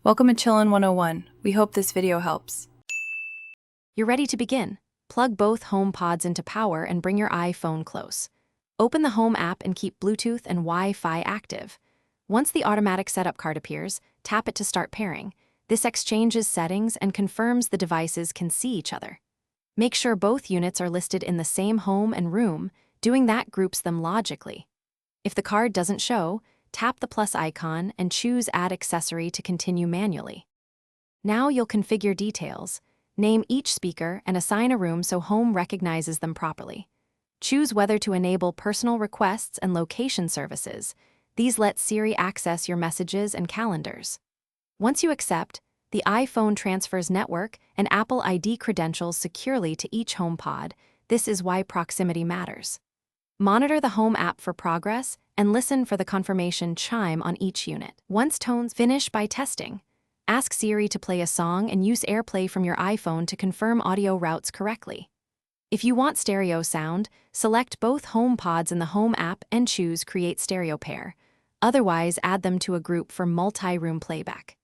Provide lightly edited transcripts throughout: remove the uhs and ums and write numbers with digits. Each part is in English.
Welcome to Chillin' 101. We hope this video helps. You're ready to begin. Plug both HomePods into power and bring your iPhone close. Open the Home app and keep Bluetooth and Wi-Fi active. Once the automatic setup card appears, tap it to start pairing. This exchanges settings and confirms the devices can see each other. Make sure both units are listed in the same home and room. Doing that groups them logically. If the card doesn't show, tap the plus icon and choose Add Accessory to continue manually. Now you'll configure details. Name each speaker and assign a room so Home recognizes them properly. Choose whether to enable personal requests and location services. These let Siri access your messages and calendars. Once you accept, the iPhone transfers network and Apple ID credentials securely to each HomePod. This is why proximity matters. Monitor the Home app for progress and listen for the confirmation chime on each unit. Once tones finish by testing, ask Siri to play a song and use AirPlay from your iPhone to confirm audio routes correctly. If you want stereo sound, select both HomePods in the Home app and choose Create Stereo Pair. Otherwise, add them to a group for multi-room playback.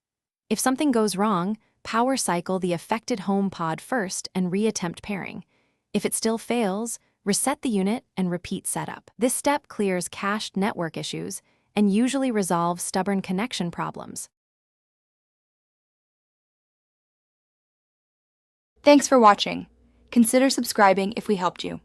If something goes wrong, power cycle the affected HomePod first and reattempt pairing. If it still fails, reset the unit and repeat setup. This step clears cached network issues and usually resolves stubborn connection problems. Thanks for watching. Consider subscribing if we helped you.